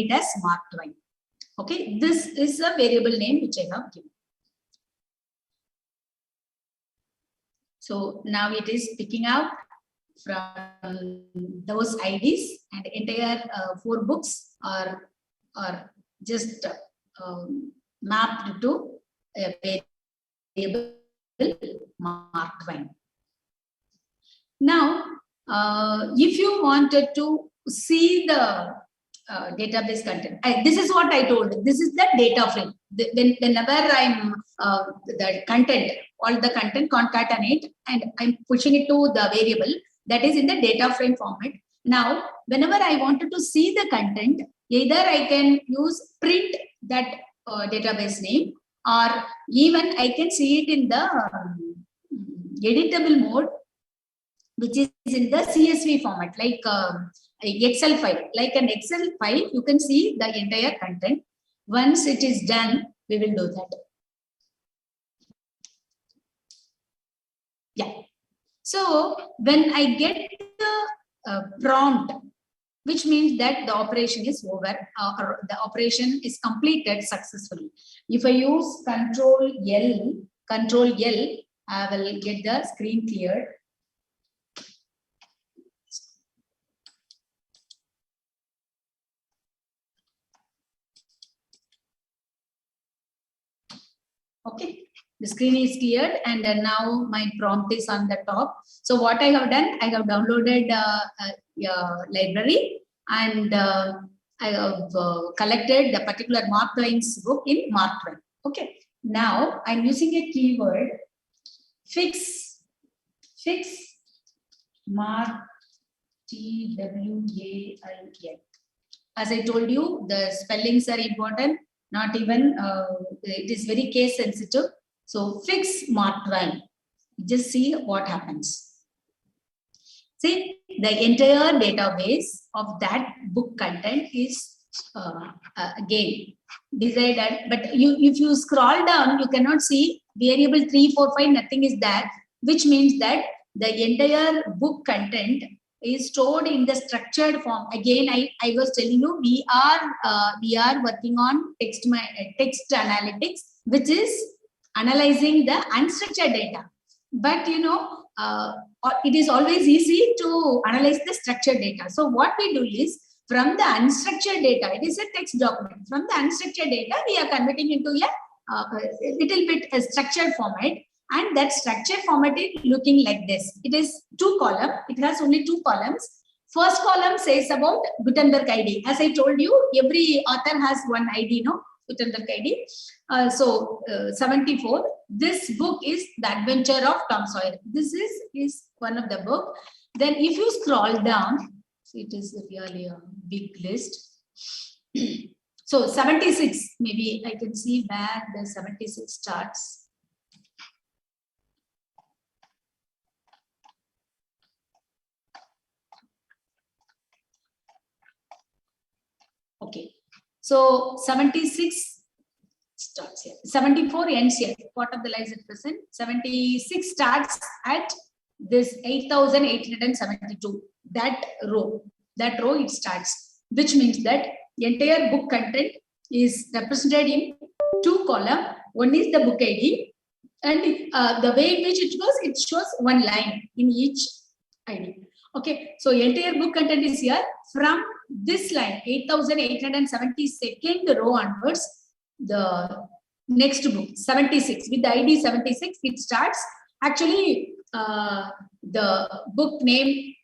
it as Mark Twain. Okay, this is a variable name which I have given. So now it is picking out from those IDs, and entire 4 books are just mapped to a variable Mark Twain. Now, if you wanted to see the database content, this is what I told. This is the data frame. Whenever I'm the content, all the content concatenate, and I'm pushing it to the variable that is in the data frame format. Now, whenever I wanted to see the content, either I can use print that database name, or even I can see it in the editable mode, which is in the CSV format, like Excel file. Like an Excel file, you can see the entire content. Once it is done, we will do that. Yeah. So when I get the prompt, which means that the operation is over, or the operation is completed successfully. If I use Control L, I will get the screen cleared. Okay, the screen is cleared, and now my prompt is on the top. So what I have done, I have downloaded library, and I have collected the particular Mark Twain's book in Mark Twain. Okay, now I'm using a keyword fix Mark TWAIN. As I told you, the spellings are important. Not even, it is very case sensitive. So fix Mark Twain. Just see what happens. See, the entire database of that book content is again decided. But if you scroll down, you cannot see variable 3, 4, 5, nothing is there, which means that the entire book content is stored in the structured form. Again, I was telling you, we are working on text analytics, which is analyzing the unstructured data. But you know, it is always easy to analyze the structured data. So what we do is, from the unstructured data, it is a text document. From the unstructured data, we are converting into a little bit a structured format. And that structure format is looking like this. It is 2 columns. It has only 2 columns. First column says about Gutenberg ID. As I told you, every author has one ID, no? Gutenberg ID. 74. This book is The Adventure of Tom Sawyer. This is one of the book. Then if you scroll down, so it is really a big list. So 76, maybe I can see where the 76 starts. Okay, so 76 starts here. 74 ends here. Part of the lives at present. 76 starts at this 8,872. That row it starts, which means that the entire book content is represented in 2 columns. One is the book ID, and the way in which it goes, it shows 1 line in each ID. Okay, so entire book content is here. From this line, 8,872nd row onwards, the next book, 76, with the ID 76, it starts. Actually, the book name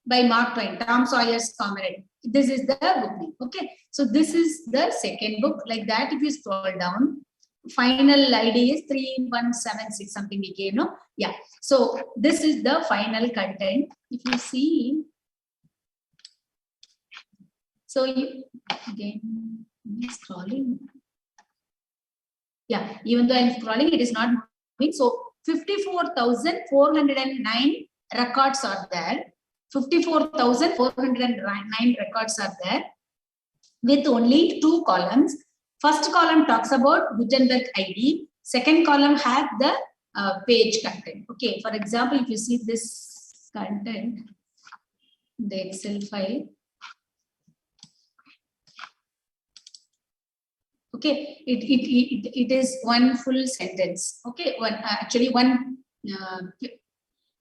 by Mark Twain, Tom Sawyer's Comrade. This is the book name. Okay, so this is the second book. Like that, if you scroll down, final ID is 3176, something we gave, no? Yeah. So this is the final content. If you see, so you again scrolling. Yeah, even though I'm scrolling, it is not moving. So 54,409 records are there. 54,409 records are there with only 2 columns. First column talks about Gutenberg ID. Second column has the page content. Okay, for example, if you see this content, the Excel file. Okay, it is one full sentence. Okay, actually one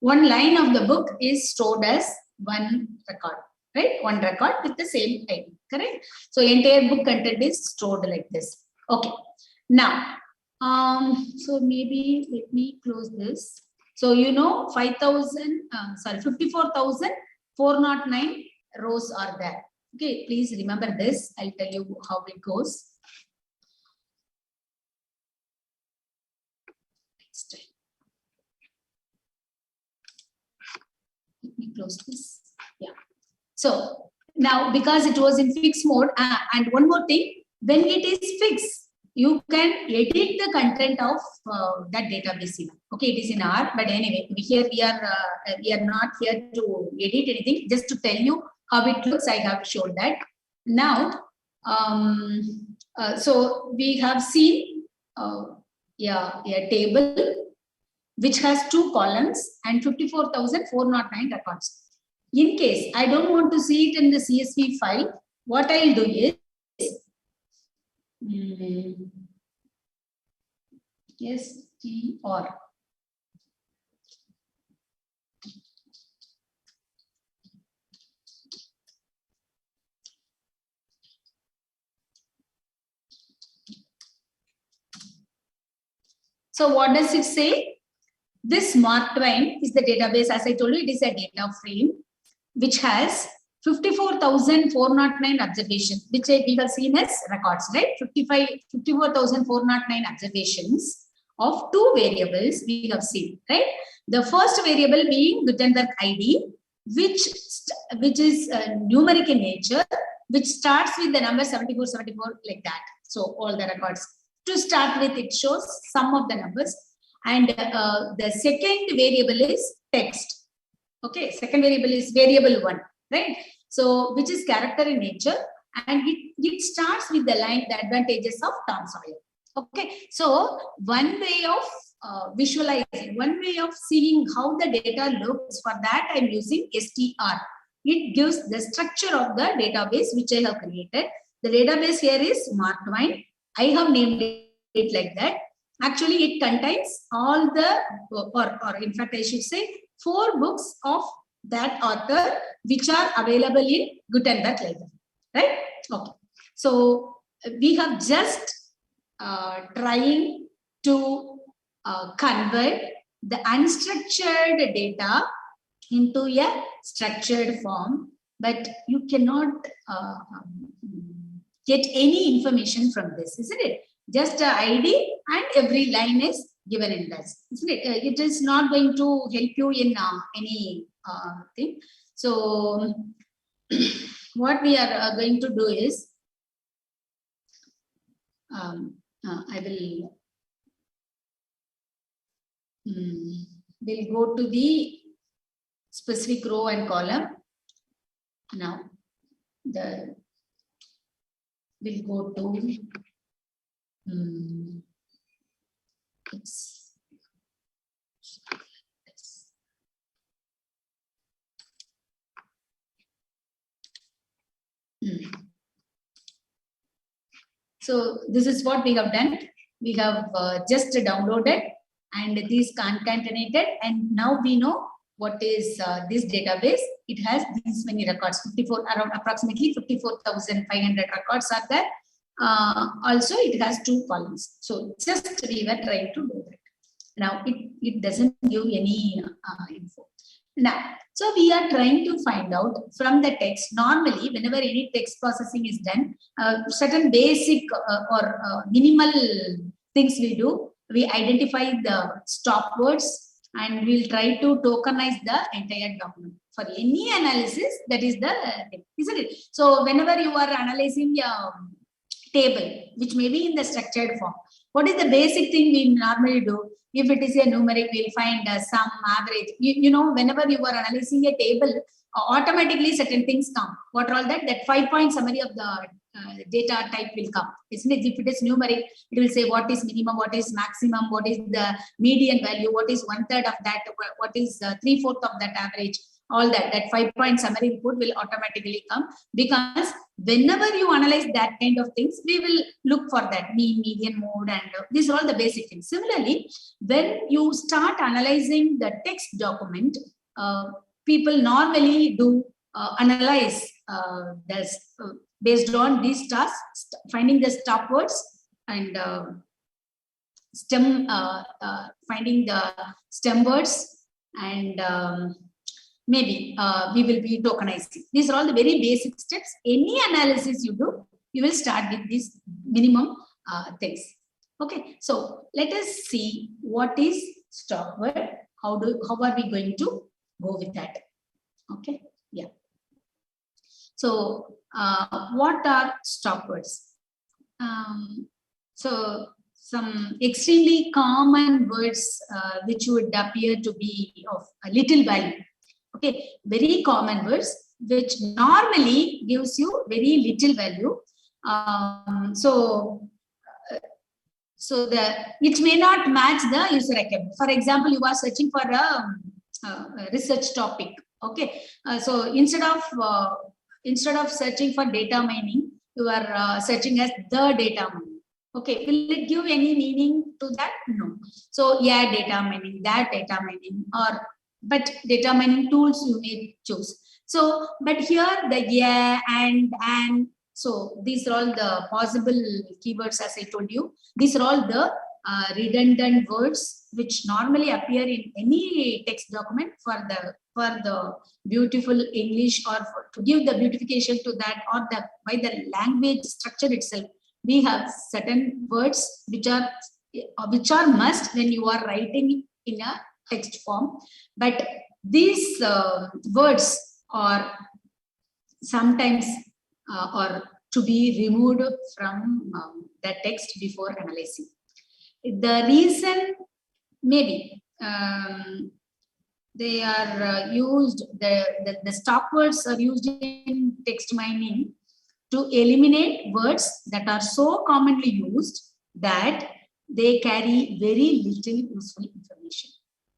line of the book is stored as one record, right? One record with the same ID, correct? So entire book content is stored like this. Okay, now so maybe let me close this. So 54,409 rows are there. Okay, please remember this. I'll tell you how it goes. Let me close this. Yeah. So now, because it was in fixed mode, and one more thing, when it is fixed, you can edit the content of that database even. Okay, it is in R, but anyway, we are not here to edit anything. Just to tell you how it looks, I have showed that. Now, so we have seen a table which has 2 columns and 54,409 records. In case I don't want to see it in the CSV file, what I'll do is str. So what does it say? This Mark Twain is the database. As I told you, it is a data frame which has 54,409 observations, which we have seen as records, right? 54,409 observations of 2 variables we have seen, right? The first variable being Gutenberg ID, which is numeric in nature, which starts with the number 7474 like that. So all the records. To start with, it shows some of the numbers. And the second variable is text. Okay, second variable is variable 1, right? So, which is character in nature, and it starts with the line, the advantages of Tom Sawyer. Okay, so one way of visualizing, one way of seeing how the data looks, for that I'm using str. It gives the structure of the database which I have created. The database here is Mark Twain. I have named it like that. Actually, it contains all the, or in fact, I should say 4 books of that author which are available in Gutenberg library, right? Okay. So we have just trying to convert the unstructured data into a structured form, but you cannot get any information from this, isn't it? Just an ID and every line is given in this, isn't it? It is not going to help you in any thing. So what we are going to do is, I will we'll go to the specific row and column. Now we'll go to So this is what we have done. We have just downloaded and these concatenated, and now we know what is this database. It has these many records, around approximately 54,500 records are there. Also, it has 2 columns. So just we were trying to do that. Now it doesn't give any info. Now, so we are trying to find out from the text. Normally, whenever any text processing is done, certain basic or minimal things we do. We identify the stop words and we'll try to tokenize the entire document. For any analysis, that is the thing, isn't it? So whenever you are analyzing a table, which may be in the structured form, what is the basic thing we normally do? If it is a numeric, we'll find some average. You know, whenever you are analyzing a table, automatically certain things come. What are all that? That 5-point summary of the data type will come. Isn't it? If it is numeric, it will say what is minimum, what is maximum, what is the median value, what is 1/3 of that, what is 3/4 of that average. all that 5-point summary report will automatically come, because whenever you analyze that kind of things, we will look for that mean, median, mode, and these are all the basic things. Similarly, when you start analyzing the text document, people normally do analyze this based on these tasks, finding the stop words and finding the stem words, and maybe we will be tokenizing. These are all the very basic steps. Any analysis you do, you will start with these minimum things. Okay, so let us see what is stop word. How are we going to go with that? Okay, yeah. So what are stop words? So some extremely common words which would appear to be of a little value. Okay, very common words which normally gives you very little value. So it may not match the user requirement. For example, you are searching for a research topic. Okay, so instead of searching for data mining, you are searching as the data mining. Okay, will it give any meaning to that? No. So yeah, data mining, that data mining, but data mining tools you may choose. So, but here the yeah and so these are all the possible keywords, as I told you. These are all the redundant words which normally appear in any text document for the beautiful English, or to give the beautification to that, or by the language structure itself. We have certain words which are must when you are writing in a text form, but these words are sometimes or to be removed from the text before analyzing. The reason maybe they are used, the stop words are used in text mining to eliminate words that are so commonly used that they carry very little useful information.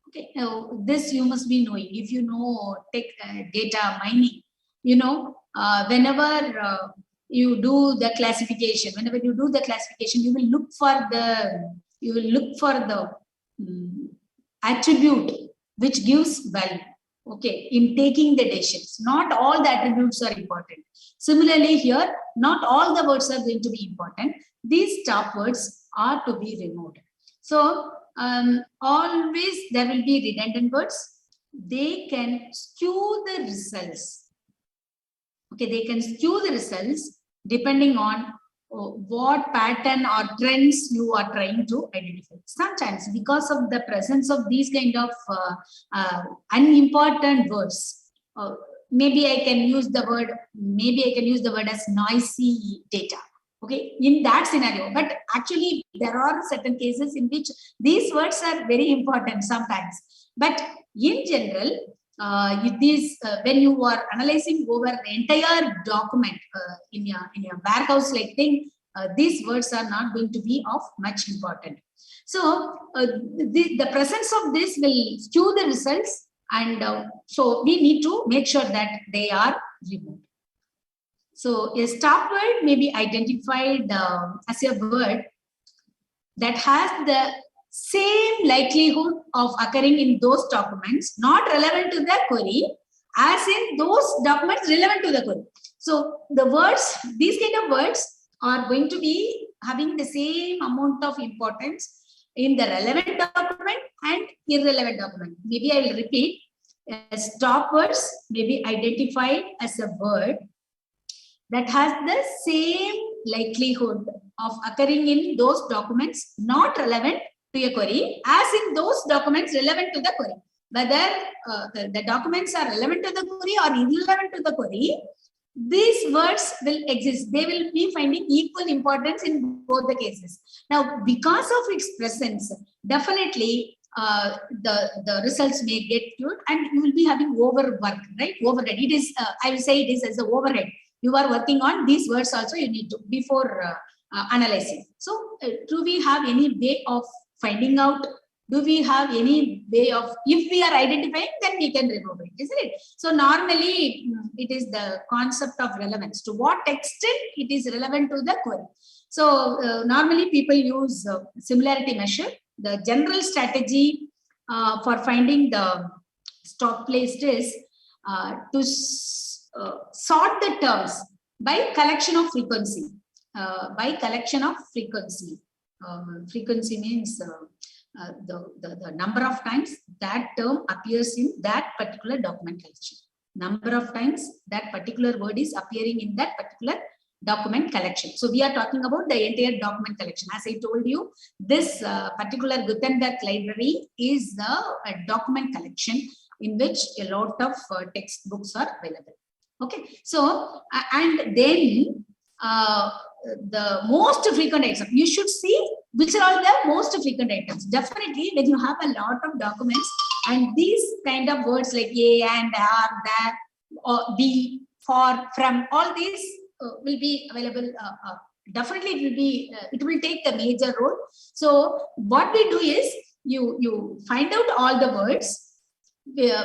Okay, now this you must be knowing. If you know data mining, you know whenever you do the classification, you will look for the attribute which gives value. Okay, in taking the decisions, not all the attributes are important. Similarly, here, not all the words are going to be important. These stop words are to be removed. So, always there will be redundant words. They can skew the results. Okay, they can skew the results depending on what pattern or trends you are trying to identify. Sometimes, because of the presence of these kind of unimportant words, maybe I can use the word as noisy data. Okay, in that scenario, but actually there are certain cases in which these words are very important sometimes. But in general, when you are analyzing over the entire document in your warehouse like thing, these words are not going to be of much importance. So the presence of this will skew the results, and so we need to make sure that they are removed. So a stop word may be identified as a word that has the same likelihood of occurring in those documents not relevant to the query as in those documents relevant to the query. So the words, these kind of words are going to be having the same amount of importance in the relevant document and irrelevant document. Maybe I will repeat. Stop words may be identified as a word that has the same likelihood of occurring in those documents not relevant to a query as in those documents relevant to the query. Whether the documents are relevant to the query or irrelevant to the query, these words will exist. They will be finding equal importance in both the cases. Now, because of its presence, definitely the results may get skewed, and you will be having overwork, right? Overhead. It is, I will say it is as an overhead. You are working on these words also, you need to before analyzing. So do we have any way of finding out Do we have any way of, if we are identifying, then we can remove it, isn't it? So normally it is the concept of relevance. To what extent it is relevant to the query. So normally people use similarity measure. The general strategy for finding the stop placed is to sort the terms by collection of frequency. Frequency means the number of times that term appears in that particular document collection. Number of times that particular word is appearing in that particular document collection. So we are talking about the entire document collection. As I told you, this particular Gutenberg library is a document collection in which a lot of textbooks are available. Okay, so and then the most frequent items, you should see which are all the most frequent items. Definitely, when you have a lot of documents and these kind of words like a and are, that, or be, for, from, all these will be available. Definitely, it will take a major role. So what we do is you find out all the words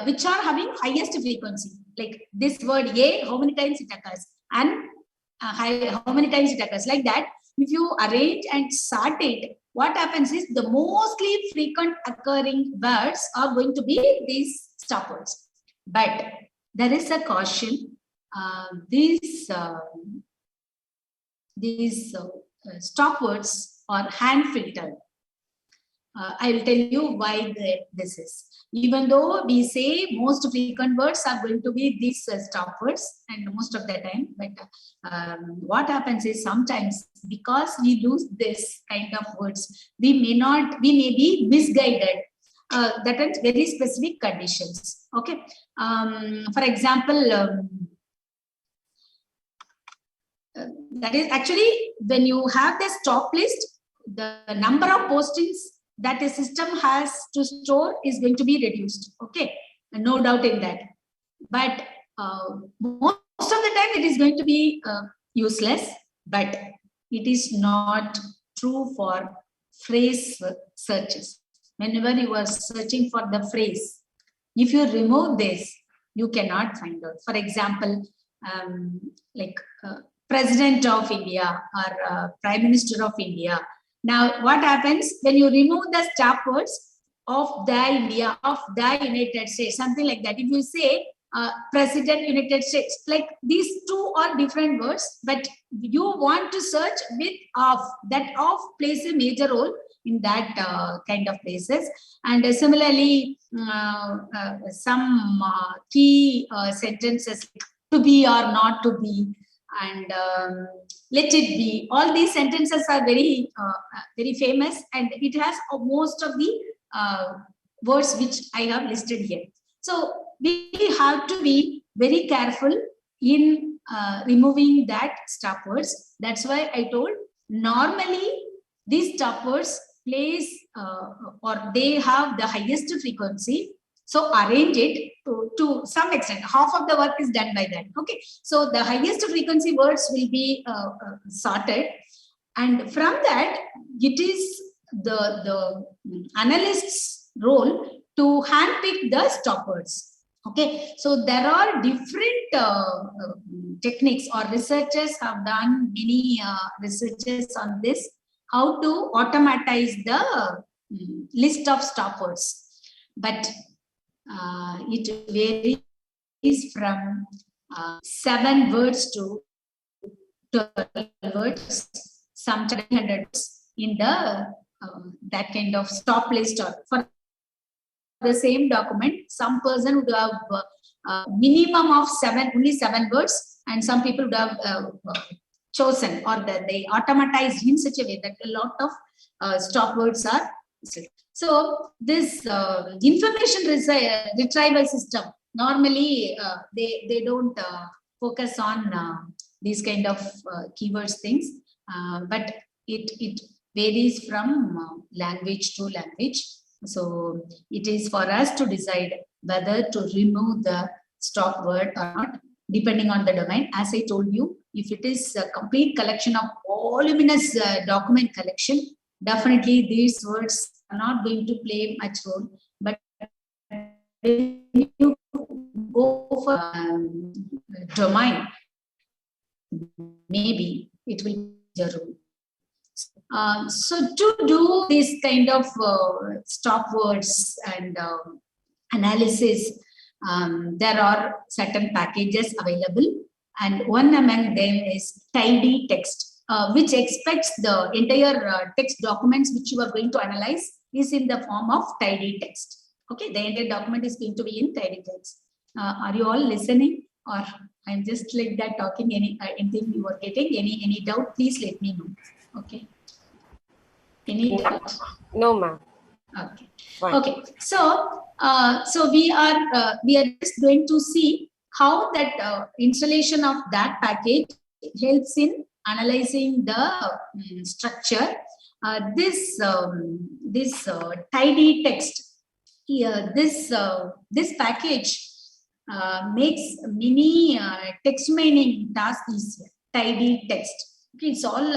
which are having highest frequency. Like this word a, how many times it occurs, and how many times it occurs, like that. If you arrange and sort it, what happens is the mostly frequent occurring words are going to be these stop words. But there is a caution. These stop words are hand filtered. I will tell you why this is. Even though we say most frequent words are going to be these stop words, and most of the time, but what happens is sometimes because we lose this kind of words, we may be misguided. That is very specific conditions. Okay. For example, that is actually when you have the stop list, the number of postings that the system has to store is going to be reduced. Okay, no doubt in that. But most of the time it is going to be useless, but it is not true for phrase searches. Whenever you are searching for the phrase, if you remove this, you cannot find out. For example, like President of India or Prime Minister of India. Now, what happens when you remove the stop words of the India, of the United States, something like that? If you say President United States, like these two are different words, but you want to search with of, that of plays a major role in that kind of places. And similarly, some key sentences, to be or not to be, and let it be. All these sentences are very, very famous, and it has most of the words which I have listed here. So we have to be very careful in removing that stop words. That's why I told normally these stop words plays or they have the highest frequency. So arrange it to some extent. Half of the work is done by that. Okay. So the highest frequency words will be sorted. And from that, it is the analyst's role to handpick the stop words. Okay. So there are different techniques, or researchers have done many researches on this, how to automatize the list of stop words. But it varies from 7 words to 12 words, sometimes 100 words in the that kind of stop list. Or for the same document, some person would have minimum of only 7 words, and some people would have chosen, or they automatized in such a way that a lot of stop words are listed. So this information retrieval system, normally they don't focus on these kind of keywords things, but it varies from language to language. So it is for us to decide whether to remove the stop word or not, depending on the domain. As I told you, if it is a complete collection of voluminous document collection, definitely these words not going to play much role. But when you go for domain, maybe it will be a role. So to do this kind of stop words and analysis, there are certain packages available, and one among them is tidy text, which expects the entire text documents which you are going to analyze is in the form of tidy text. Okay, the entire document is going to be in tidy text. Are you all listening, or I'm just like that talking? Anything you are getting? Any doubt? Please let me know. Okay. Any doubt? No, ma'am. Okay. Fine. Okay. So, so we are just going to see how that installation of that package helps in analyzing the structure. This tidy text here. This package makes many text mining tasks easier. Tidy text. Okay, it's all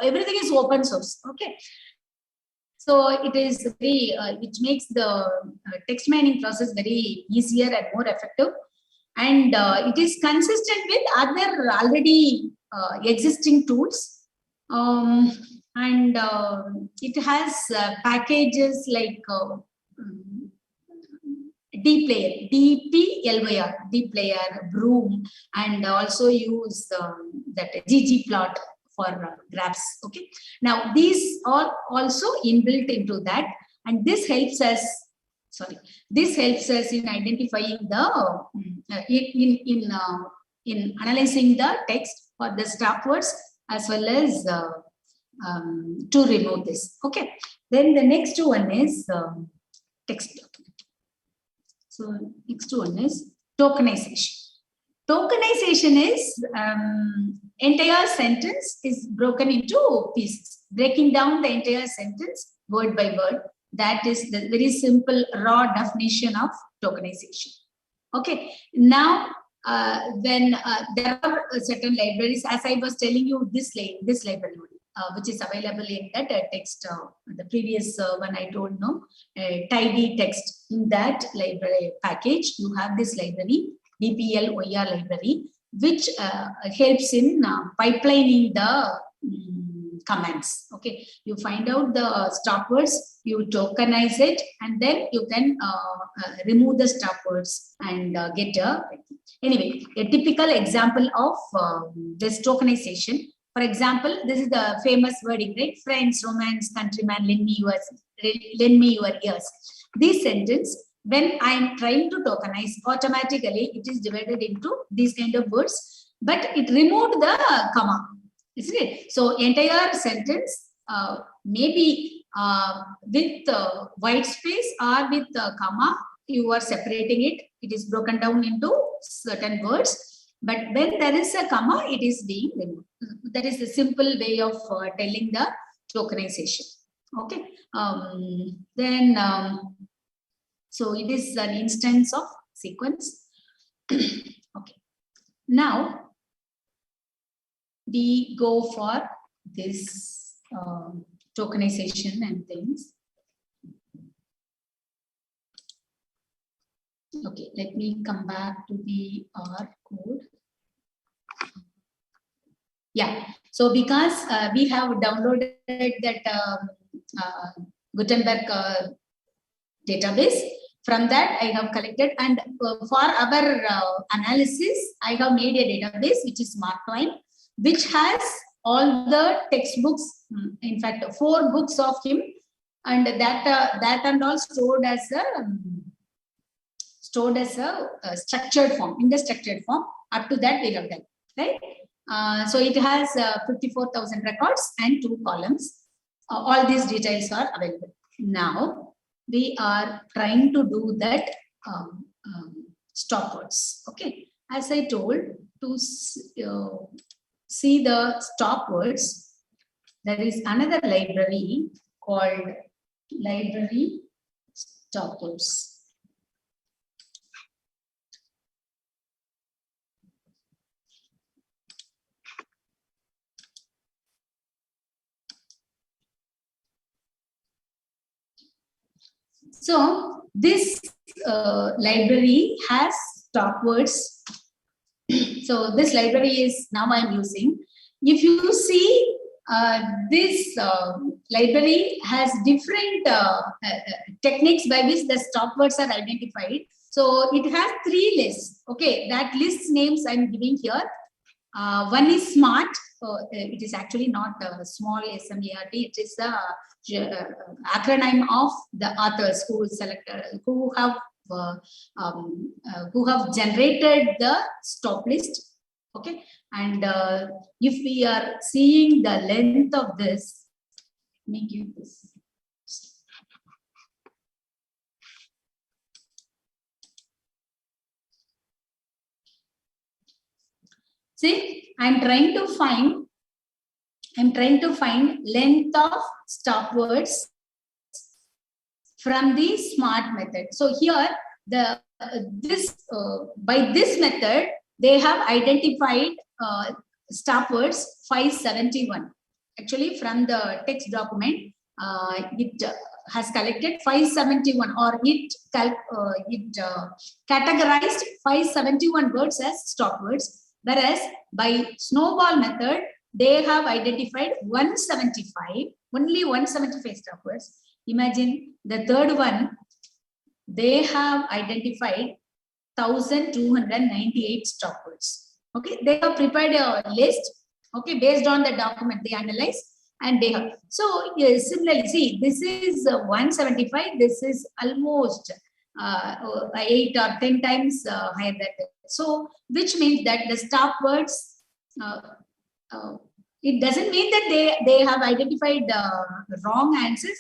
everything is open source. Okay. So it is very, which makes the text mining process very easier and more effective. And it is consistent with other already existing tools. And it has packages like dplayer, DPLYR, dplayer, broom, and also use that ggplot for graphs. Okay, now these are also inbuilt into that, and this helps us in identifying the in analyzing the text for the stop words, as well as to remove this. Okay, then the next one is text document. So next one is tokenization. Tokenization is entire sentence is broken into pieces, breaking down the entire sentence word by word. That is the very simple raw definition of tokenization. Okay, now when there are certain libraries, as I was telling you, this library which is available in that text, the previous one I told, no, tidy text. In that library package, you have this library, DPLYR library, which helps in pipelining the commands. Okay, you find out the stop words, you tokenize it, and then you can remove the stop words and get a. Anyway, a typical example of this tokenization. For example, this is the famous wording, right? Friends, romance, countryman, lend me your ears. This sentence, when I am trying to tokenize, automatically it is divided into these kind of words, but it removed the comma, isn't it? So entire sentence maybe with white space or with comma, you are separating it. It is broken down into certain words. But when there is a comma, it is being removed. That is the simple way of telling the tokenization. Okay. Then, so it is an instance of sequence. Okay. Now, we go for this tokenization and things. Okay, let me come back to the R code. Yeah, so because we have downloaded that Gutenberg database, from that I have collected, and for our analysis, I have made a database which is Mark Twain, which has all the textbooks, in fact 4 books of him, and that and all stored as a structured form, in the structured form. Up to that we have done, right? So it has 54,000 records and 2 columns. All these details are available. Now we are trying to do that stop words. Okay, as I told, to see the stop words, there is another library called library stop words. So this library has stop words. So this library is now I'm using. If you see this library has different techniques by which the stop words are identified. So it has 3 lists. Okay, that list names I'm giving here. One is SMART. It is actually not a small SMART. It is the acronym of the authors who uh, who have generated the stop list. Okay, and if we are seeing the length of this, let me give this. See, I'm trying to find length of stop words from the SMART method. So here, the by this method, they have identified stop words 571. Actually, from the text document, it has collected 571, or it categorized 571 words as stop words. Whereas by snowball method, they have identified 175, only 175 stop words. Imagine the third one, they have identified 1298 stop words. Okay, they have prepared a list. Okay, based on the document they analyze, and they have. So yes, similarly, see, this is 175. This is almost 8 or 10 times higher than that. So which means that the stop words. It doesn't mean that they have identified wrong answers.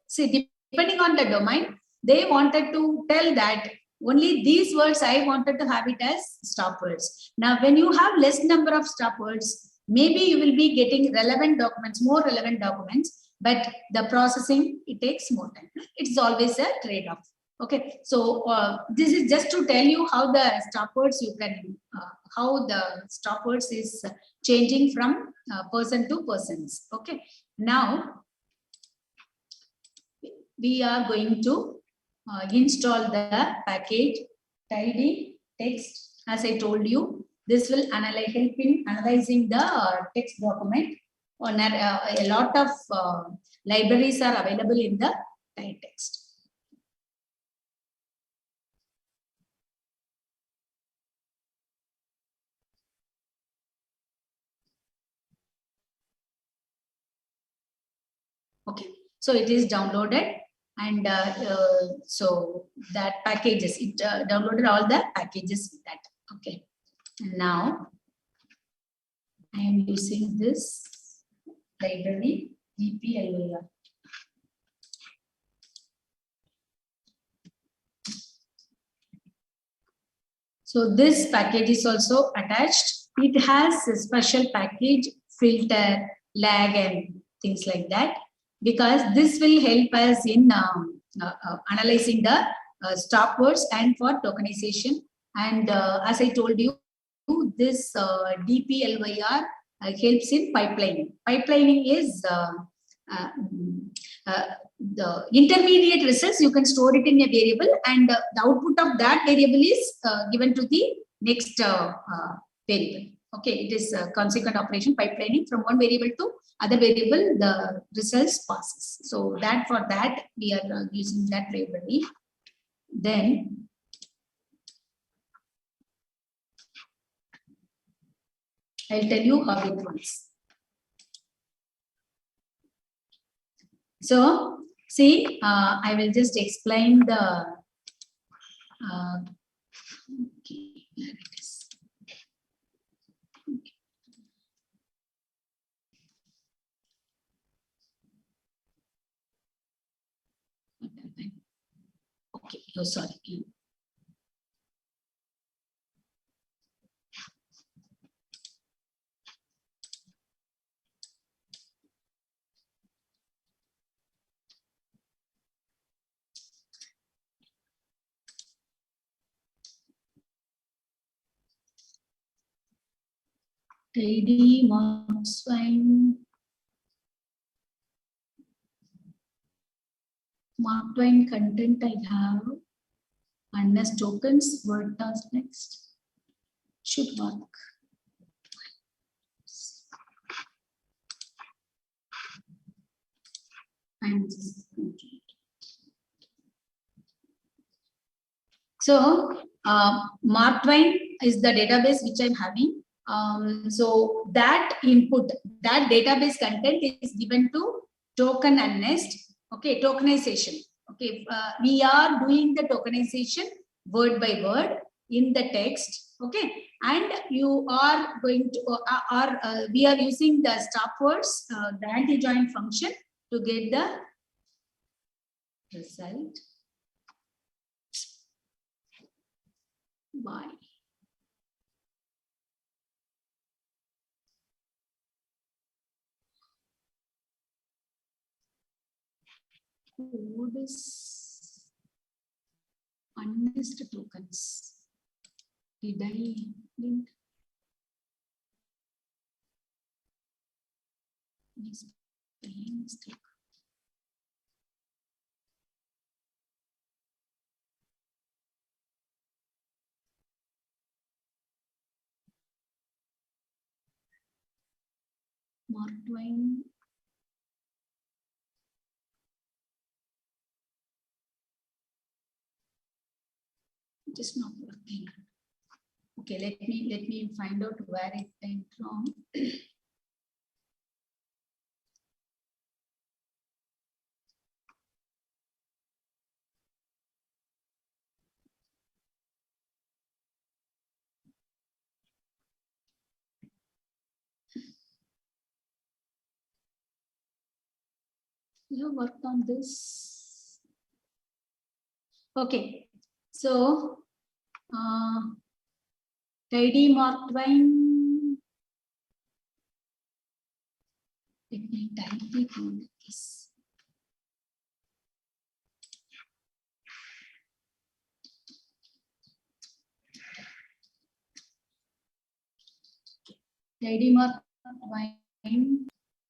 See, depending on the domain, they wanted to tell that only these words I wanted to have it as stop words. Now, when you have less number of stop words, maybe you will be getting relevant documents, more relevant documents, but the processing, it takes more time. It's always a trade-off. Okay, so this is just to tell you how the stop words you can, how the stop words is changing from person to persons. Okay, now we are going to install the package tidy text. As I told you, this will help in analyzing the text document. On a lot of libraries are available in the tidy text. Okay, so it is downloaded, and so that packages, it downloaded all the packages with that. Okay, now I am using this library DPLAR. So this package is also attached. It has a special package, filter, lag, and things like that, because this will help us in analyzing the stop words and for tokenization. And as I told you, this DPLYR helps in pipelining. Pipelining is the intermediate results, you can store it in a variable, and the output of that variable is given to the next variable. Okay, it is a consequent operation, pipelining from one variable to other variable, the results passes. So that for that we are using that library. Then I'll tell you how it works. So see, I will just explain the okay, here it is. Okay, oh sorry. Tidy marks fine. Mark Twain content I have. Unless tokens, word task next. Should work. And so Mark Twain is the database which I'm having. So that input, that database content is given to token and nest. Okay, tokenization. Okay, we are doing the tokenization word by word in the text. Okay, and you are going to, we are using the stop words, the anti-join function to get the result. Why? What is unmissed tokens? Did I link? Mistake. Mark Twain. It is not working. Okay, let me find out where it went wrong. You have worked on this. Okay, so tidy Mark Twain. Let me type it on this. Tidy Mark Twain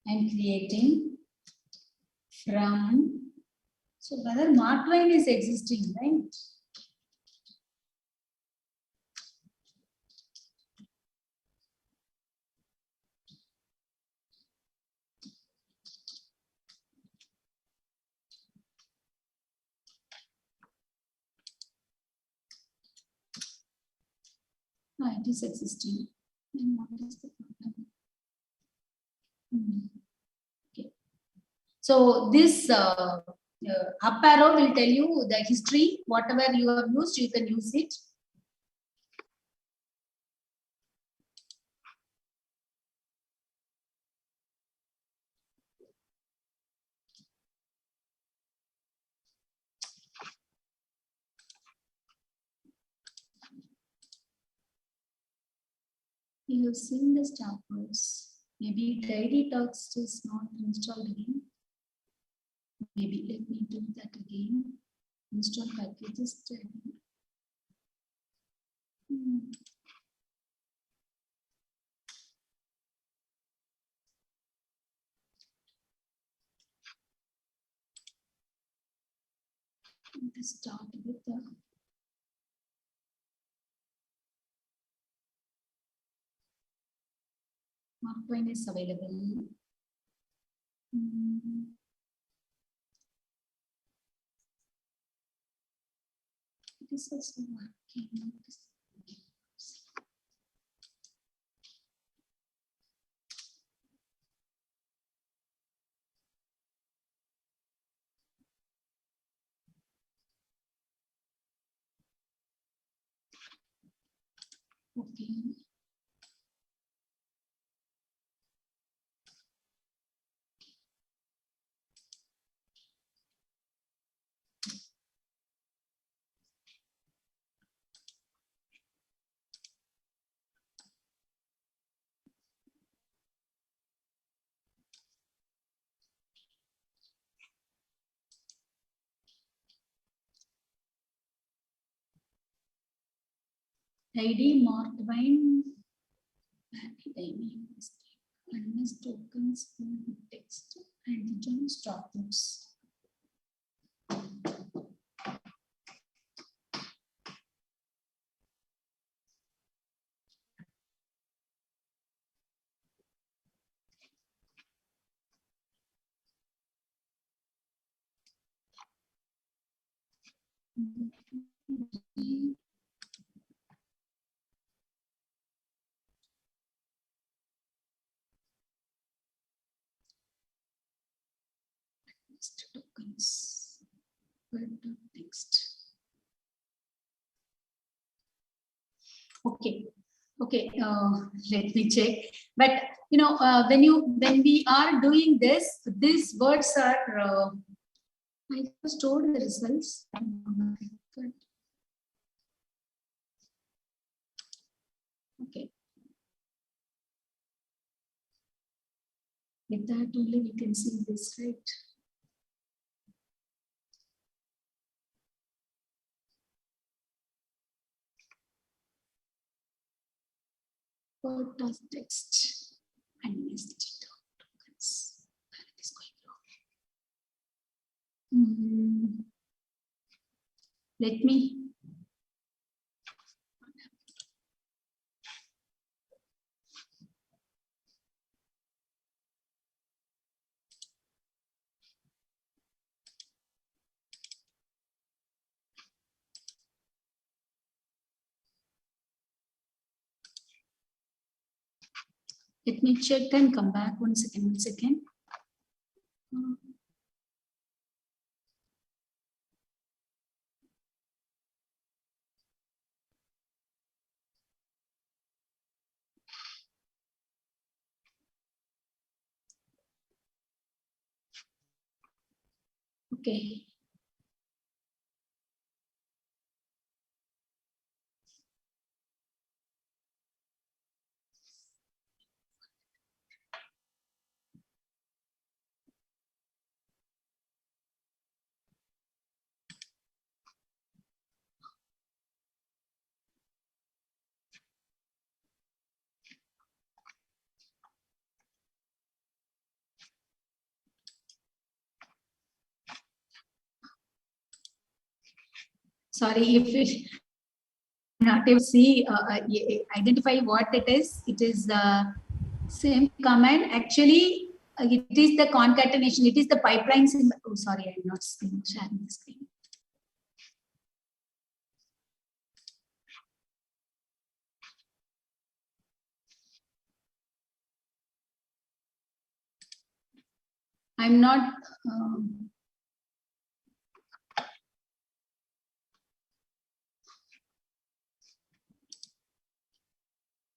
and creating from. So whether Mark Twain is existing, right? No, it is existing. Then what is the problem? Okay. So this up arrow will tell you the history. Whatever you have used, you can use it. You have seen the stop words. Maybe tidy text is not installed again. Maybe let me do that again. Install packages. Let's start with the Mark Twain is available. This is working. Okay. ID Mark Twain. Did I make mistake? Unless tokens text and join stop words. Tokens. Next. Okay. Okay. Let me check. But you know, when we are doing this, these words are. I have stored the results. Okay. With that only we can see this, right? Word of text and message tokens. It is going wrong. Let me. Let me check and come back 1 second. 1 second. Okay. Sorry if it not able to see identify what it is. It is the same command. Actually, it is the concatenation. It is the pipeline symbol. Oh, sorry, I'm not sharing the screen. I'm not.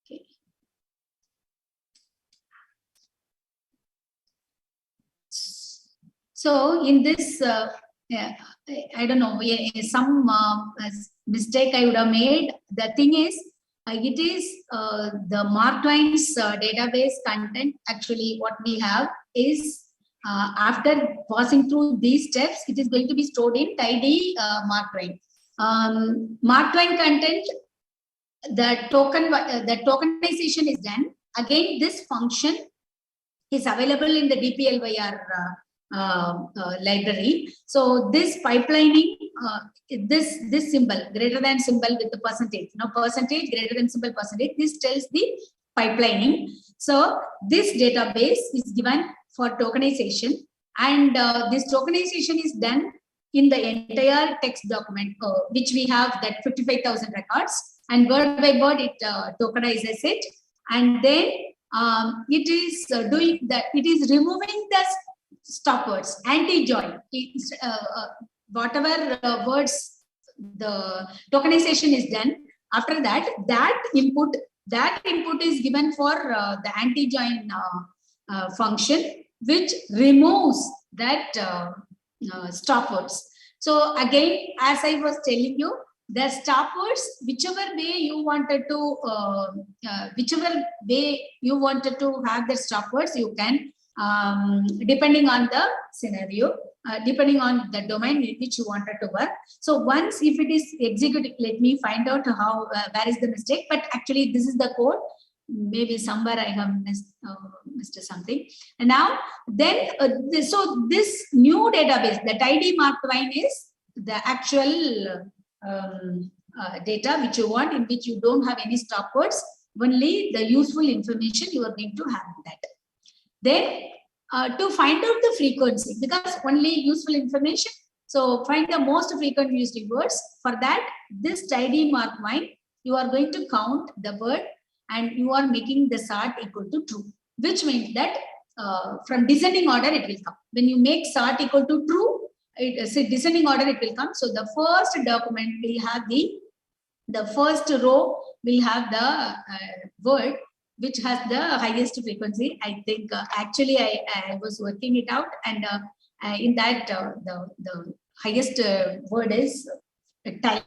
Okay. So in this, yeah, I don't know, some mistake I would have made. The thing is, it is the Mark Twain's database content. Actually, what we have is after passing through these steps, it is going to be stored in tidy Mark Twain. Mark Twain content, the tokenization is done. Again, this function is available in the DPLYR library. So this pipelining, this symbol greater than symbol with the percentage, percentage greater than symbol percentage, this tells the pipelining. So this database is given for tokenization, and this tokenization is done in the entire text document, which we have that 55,000 records, and word by word it tokenizes it, and then it is doing that. It is removing the stop words, anti-join. Whatever words the tokenization is done. After that, that input is given for the anti-join function, which removes that stop words. So again, as I was telling you, the stop words, whichever way you wanted to have the stop words, you can, depending on the scenario, depending on the domain in which you wanted to work. So once if it is executed, let me find out how where is the mistake. But actually, this is the code. Maybe somewhere I have missed something. And now, then, so this new database, the tidy Mark Twain, is the actual data which you want, in which you don't have any stop words, only the useful information you are going to have in that. Then to find out the frequency, because only useful information, So find the most frequently used words. For that, this tidy mark-wine, you are going to count the word and you are making the sort equal to true, which means that from descending order it will come. When you make sort equal to true, descending order it will come. So the first document will have the first row will have the word which has the highest frequency. I think actually I was working it out, and in that the highest word is times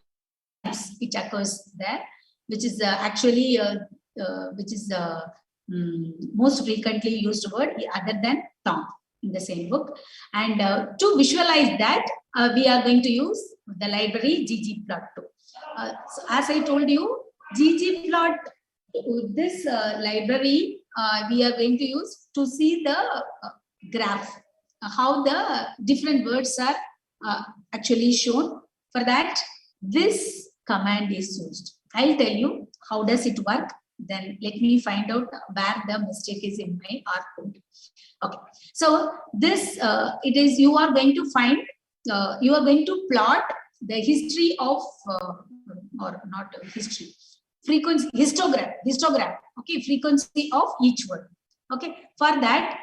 it occurs there, which is actually which is the most frequently used word other than Tom in the same book. And to visualize that, we are going to use the library ggplot2. So as I told you, ggplot, this library we are going to use to see the graph, how the different words are actually shown. For that, this command is used. I'll tell you how does it work. Then let me find out where the mistake is in my R code. Okay, so this it is, you are going to find, you are going to plot the history of or not history, frequency, histogram, okay, frequency of each word. Okay, for that,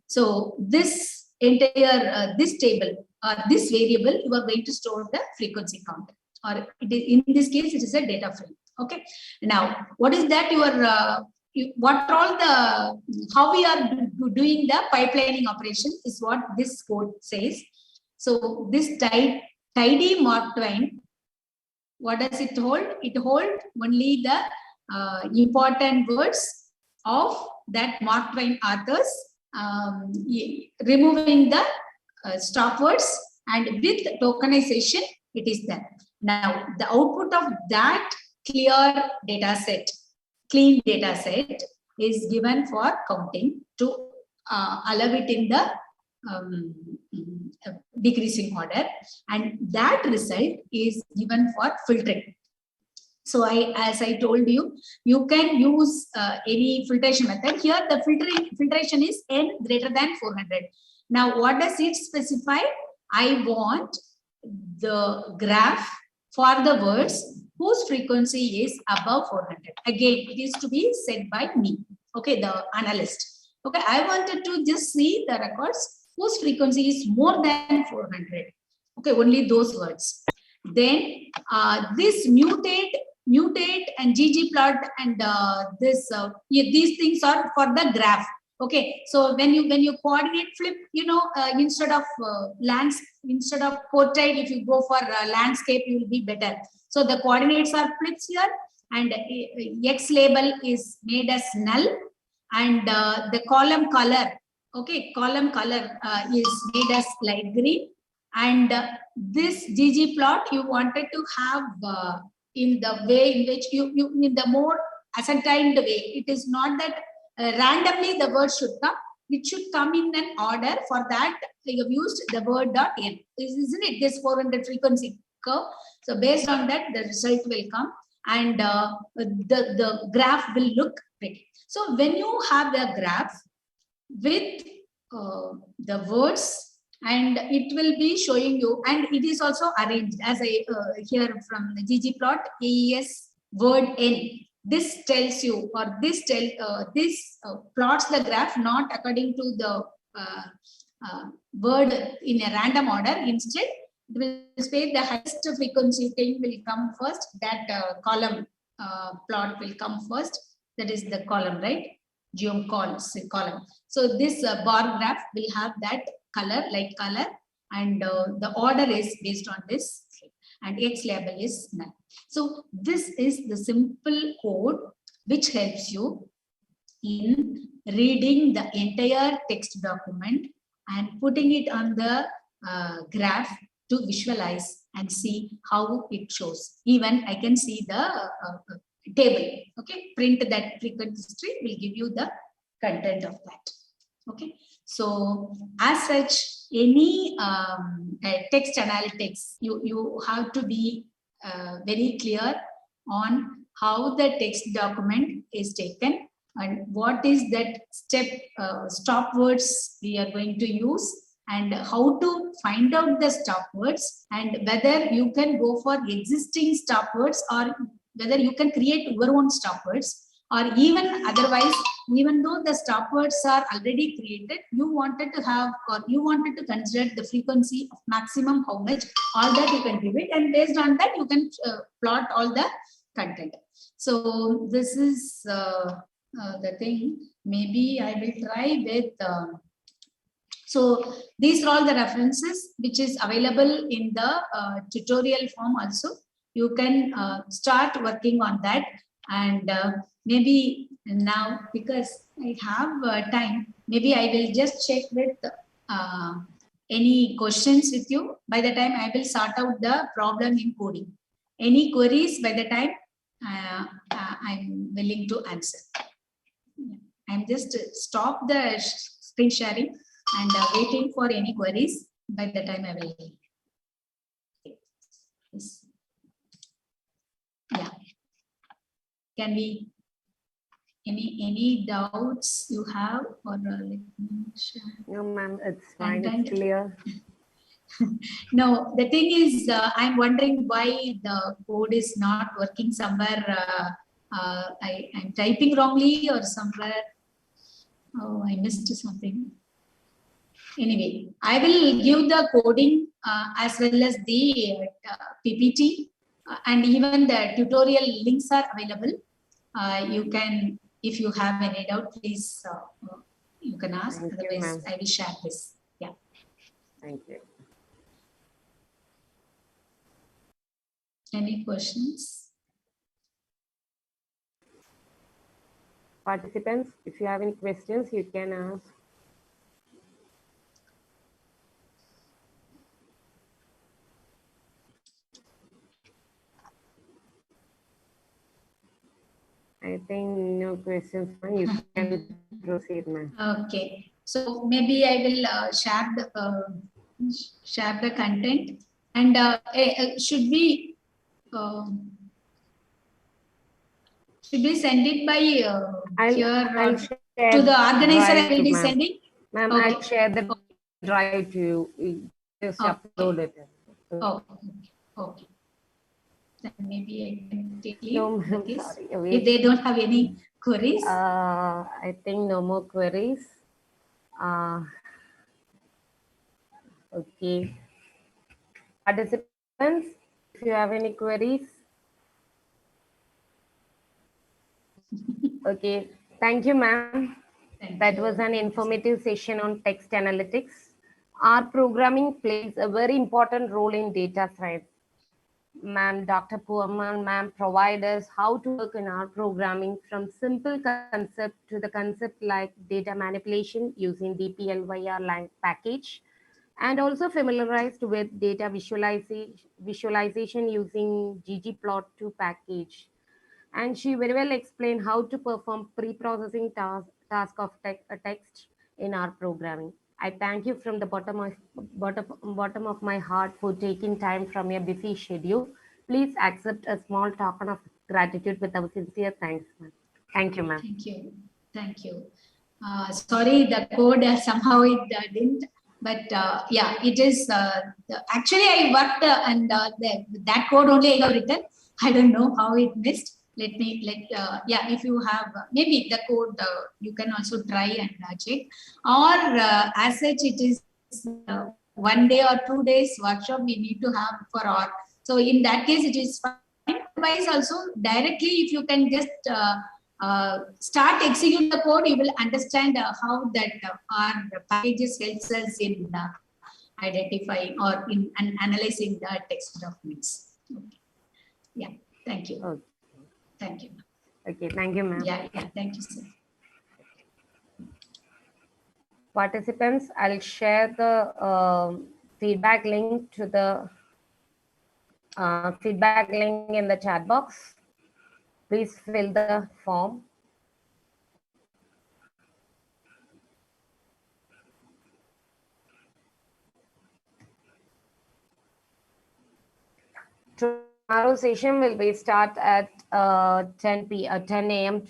so this entire this table or this variable, you are going to store the frequency count, or it is, in this case it is a data frame. Okay, now what is that what all the, how we are doing the pipelining operation is what this code says. So this tidy Mark Twain, what does it hold? It holds only the important words of that Mark Twain authors, removing the stop words, and with tokenization it is there. Now the output of that clear data set, clean data set, is given for counting to allow it in the decreasing order, and that result is given for filtering. So as I told you, you can use any filtration method. Here the filtration is n greater than 400. Now what does it specify? I want the graph for the words whose frequency is above 400. Again, it is to be set by me, okay, the analyst. Okay, I wanted to just see the records whose frequency is more than 400. Okay, only those words. Then this mutate and ggplot and these things are for the graph. Okay, so when you coordinate flip, you know, instead of portrait, if you go for landscape, you will be better. So the coordinates are flips here, and X label is made as null, and the column color, okay, column color is made as light green, and this ggplot you wanted to have in the way in which you in the more ascertained way. It is not that randomly the word should come. It should come in an order. For that, you have used the word dot n, isn't it? This 400 frequency curve. So based on that, the result will come, and the graph will look pretty. So when you have the graph with the words, and it will be showing you, and it is also arranged as I here from the ggplot AES word n. This tells you, or this plots the graph not according to the word in a random order. Instead, it will say the highest frequency thing will come first. That column plot will come first. That is the column, right? Geom column. So this bar graph will have that color, light color, and the order is based on this, and X label is null. So this is the simple code which helps you in reading the entire text document and putting it on the graph to visualize and see how it shows. Even I can see the table. Okay, print that frequency history will give you the content of that. Okay, so as such, any text analytics, you have to be very clear on how the text document is taken and what is that stop words we are going to use, and how to find out the stop words, and whether you can go for existing stop words or whether you can create your own stop words, or even otherwise, even though the stop words are already created, you wanted to have, or you wanted to consider the frequency of maximum how much, all that you can give it, and based on that you can plot all the content. So this is the thing. Maybe I will try with so these are all the references which is available in the tutorial form also. You can start working on that, and maybe now, because I have time, maybe I will just check with any questions with you. By the time I will sort out the problem in coding. Any queries by the time I'm willing to answer. I'm just stop the screen sharing and waiting for any queries. By the time I will. Yes. Yeah. Can we? Any doubts you have, or let me share? No, ma'am, it's fine. It's clear. No, the thing is, I'm wondering why the code is not working somewhere. I'm typing wrongly or somewhere. Oh, I missed something. Anyway, I will give the coding as well as the PPT, and even the tutorial links are available. You can, if you have any doubt, please you can ask. Otherwise, I will share this. Yeah. Thank you. Any questions? Participants, if you have any questions, you can ask. I think no questions. You can proceed, ma'am. Okay. So maybe I will share the content, and should we send it by I'll share to the organizer? I will be ma'am. sending. Ma'am, Okay. I'll share the drive to you. Just upload it. Oh, okay. Then maybe I can take it. No, ma'am, sorry. If they don't have any queries. I think no more queries. Okay. Participants, if you have any queries. Okay. Thank you, ma'am. That was an informative session on text analytics. Our programming plays a very important role in data science. Ma'am, Dr. Poovammal, ma'am, provide us how to work in our programming from simple concept to the concept like data manipulation using DPLYR package, and also familiarized with data visualization using ggplot2 package. And she very well explained how to perform pre-processing task of text in our programming. I thank you from the bottom of my heart for taking time from your busy schedule. Please accept a small token of gratitude with our sincere thanks, ma'am. Thank you, ma'am. Thank you. Thank you. Sorry, the code somehow it didn't, but yeah, it is. Actually, I worked and that code only I have written. I don't know how it missed. Yeah, if you have maybe the code, you can also try and check. Or as such, it is 1 day or 2 days workshop we need to have for our. So in that case, it is fine. Otherwise, also directly, if you can just start execute the code, you will understand how that our packages helps us in identifying or in analyzing the text documents. Okay. Yeah, thank you. Okay. Thank you. Okay, thank you, ma'am. Yeah, thank you, sir. Participants, I'll share the feedback link to the feedback link in the chat box. Please fill the form. Tomorrow's session will be start at 10 a.m.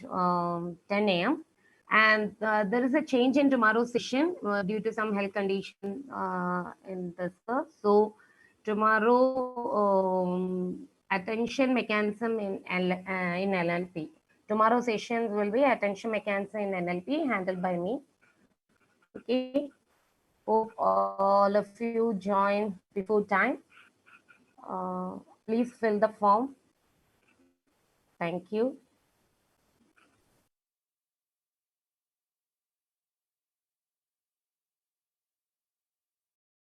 And there is a change in tomorrow's session due to some health condition in this. So tomorrow, attention mechanism in NLP. Tomorrow sessions will be attention mechanism in NLP handled by me. Okay. Hope all of you join before time. Please fill the form. Thank you.